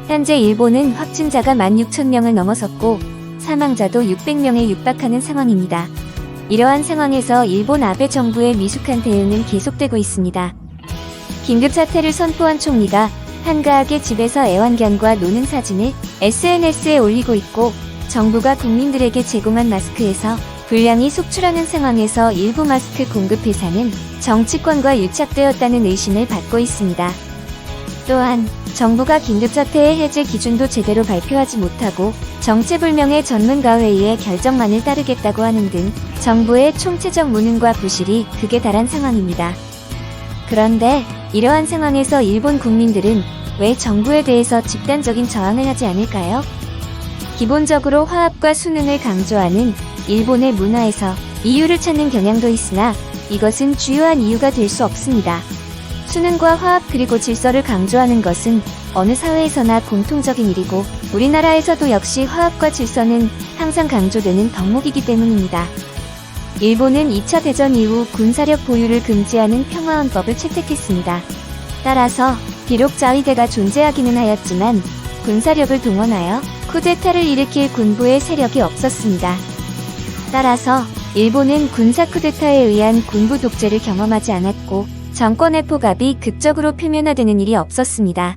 현재 일본은 확진자가 16,000명을 넘어섰고 사망자도 600명에 육박하는 상황입니다. 이러한 상황에서 일본 아베 정부의 미숙한 대응은 계속되고 있습니다. 긴급사태를 선포한 총리가 한가하게 집에서 애완견과 노는 사진을 SNS에 올리고 있고, 정부가 국민들에게 제공한 마스크에서 불량이 속출하는 상황에서 일부 마스크 공급 회사는 정치권과 유착되었다는 의심을 받고 있습니다. 또한 정부가 긴급사태의 해제 기준도 제대로 발표하지 못하고 정체불명의 전문가회의의 결정만을 따르겠다고 하는 등 정부의 총체적 무능과 부실이 극에 달한 상황입니다. 그런데 이러한 상황에서 일본 국민들은 왜 정부에 대해서 집단적인 저항을 하지 않을까요? 기본적으로 화합과 순응을 강조하는 일본의 문화에서 이유를 찾는 경향도 있으나 이것은 주요한 이유가 될 수 없습니다. 순응과 화합 그리고 질서를 강조하는 것은 어느 사회에서나 공통적인 일이고 우리나라에서도 역시 화합과 질서는 항상 강조되는 덕목이기 때문입니다. 일본은 2차 대전 이후 군사력 보유를 금지하는 평화헌법을 채택했습니다. 따라서 비록 자위대가 존재하기는 하였지만 군사력을 동원하여 쿠데타를 일으킬 군부의 세력이 없었습니다. 따라서 일본은 군사 쿠데타에 의한 군부 독재를 경험하지 않았고 정권의 포갑이 극적으로 표면화되는 일이 없었습니다.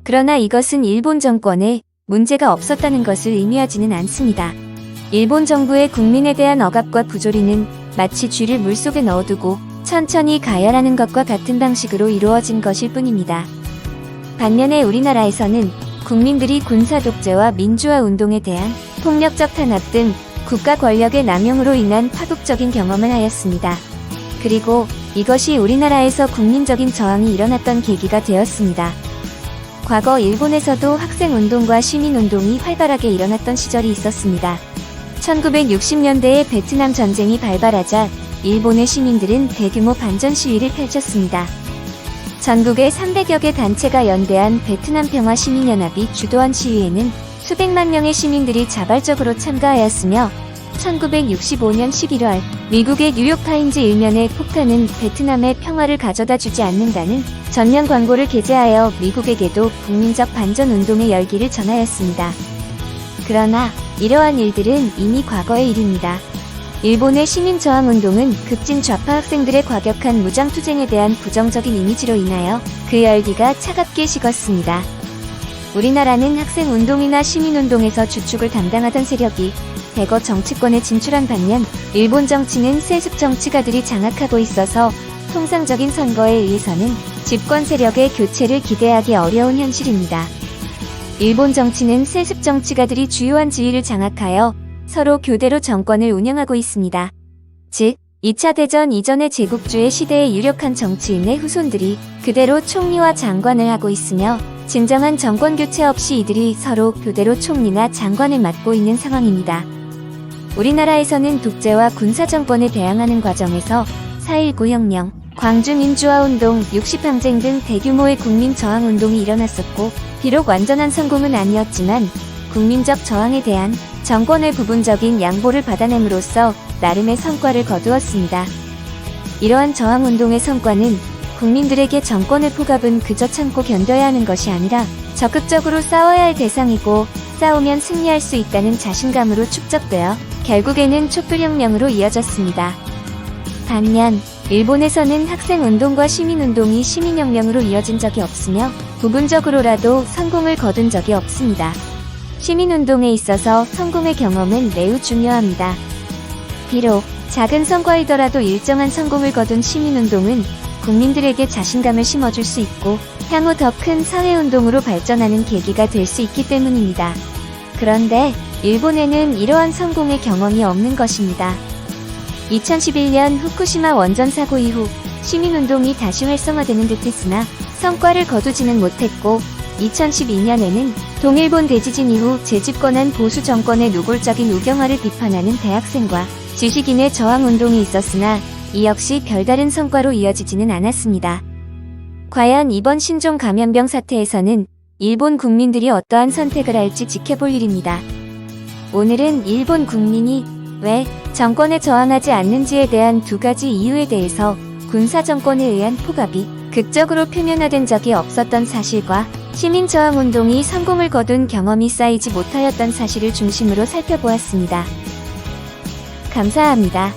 그러나 이것은 일본 정권에 문제가 없었다는 것을 의미하지는 않습니다. 일본 정부의 국민에 대한 억압과 부조리는 마치 쥐를 물속에 넣어두고 천천히 가열하는 것과 같은 방식으로 이루어진 것일 뿐입니다. 반면에 우리나라에서는 국민들이 군사 독재와 민주화 운동에 대한 폭력적 탄압 등 국가 권력의 남용으로 인한 파국적인 경험을 하였습니다. 그리고 이것이 우리나라에서 국민적인 저항이 일어났던 계기가 되었습니다. 과거 일본에서도 학생운동과 시민운동이 활발하게 일어났던 시절이 있었습니다. 1960년대에 베트남 전쟁이 발발하자 일본의 시민들은 대규모 반전 시위를 펼쳤습니다. 전국의 300여 개 단체가 연대한 베트남 평화 시민연합이 주도한 시위에는 수백만 명의 시민들이 자발적으로 참가하였으며 1965년 11월 미국의 뉴욕타임즈 일면에 폭탄은 베트남의 평화를 가져다 주지 않는다는 전면 광고를 게재하여 미국에게도 국민적 반전 운동의 열기를 전하였습니다. 그러나 이러한 일들은 이미 과거의 일입니다. 일본의 시민저항운동은 급진 좌파 학생들의 과격한 무장투쟁에 대한 부정적인 이미지로 인하여 그 열기가 차갑게 식었습니다. 우리나라는 학생운동이나 시민운동에서 주축을 담당하던 세력이 대거 정치권에 진출한 반면 일본 정치는 세습 정치가들이 장악하고 있어서 통상적인 선거에 의해서는 집권 세력의 교체를 기대하기 어려운 현실입니다. 일본 정치는 세습 정치가들이 주요한 지위를 장악하여 서로 교대로 정권을 운영하고 있습니다. 즉, 2차 대전 이전의 제국주의 시대의 유력한 정치인의 후손들이 그대로 총리와 장관을 하고 있으며 진정한 정권 교체 없이 이들이 서로 교대로 총리나 장관을 맡고 있는 상황입니다. 우리나라에서는 독재와 군사정권에 대항하는 과정에서 4.19 혁명, 광주민주화운동, 60항쟁 등 대규모의 국민저항운동이 일어났었고 비록 완전한 성공은 아니었지만 국민적 저항에 대한 정권의 부분적인 양보를 받아냄으로써 나름의 성과를 거두었습니다. 이러한 저항운동의 성과는 국민들에게 정권의 포갑은 그저 참고 견뎌야 하는 것이 아니라 적극적으로 싸워야 할 대상이고 싸우면 승리할 수 있다는 자신감으로 축적되어 결국에는 촛불혁명으로 이어졌습니다. 반면 일본에서는 학생운동과 시민운동이 시민혁명으로 이어진 적이 없으며 부분적으로라도 성공을 거둔 적이 없습니다. 시민운동에 있어서 성공의 경험은 매우 중요합니다. 비록 작은 성과이더라도 일정한 성공을 거둔 시민운동은 국민들에게 자신감을 심어줄 수 있고 향후 더 큰 사회운동으로 발전하는 계기가 될 수 있기 때문입니다. 그런데 일본에는 이러한 성공의 경험이 없는 것입니다. 2011년 후쿠시마 원전 사고 이후 시민운동이 다시 활성화되는 듯 했으나 성과를 거두지는 못했고 2012년에는 동일본 대지진 이후 재집권한 보수 정권의 노골적인 우경화를 비판하는 대학생과 지식인의 저항운동이 있었으나 이 역시 별다른 성과로 이어지지는 않았습니다. 과연 이번 신종 감염병 사태에서는 일본 국민들이 어떠한 선택을 할지 지켜볼 일입니다. 오늘은 일본 국민이 왜 정권에 저항하지 않는지에 대한 두 가지 이유에 대해서 군사 정권에 의한 포갑이 극적으로 표면화된 적이 없었던 사실과 시민저항운동이 성공을 거둔 경험이 쌓이지 못하였던 사실을 중심으로 살펴보았습니다. 감사합니다.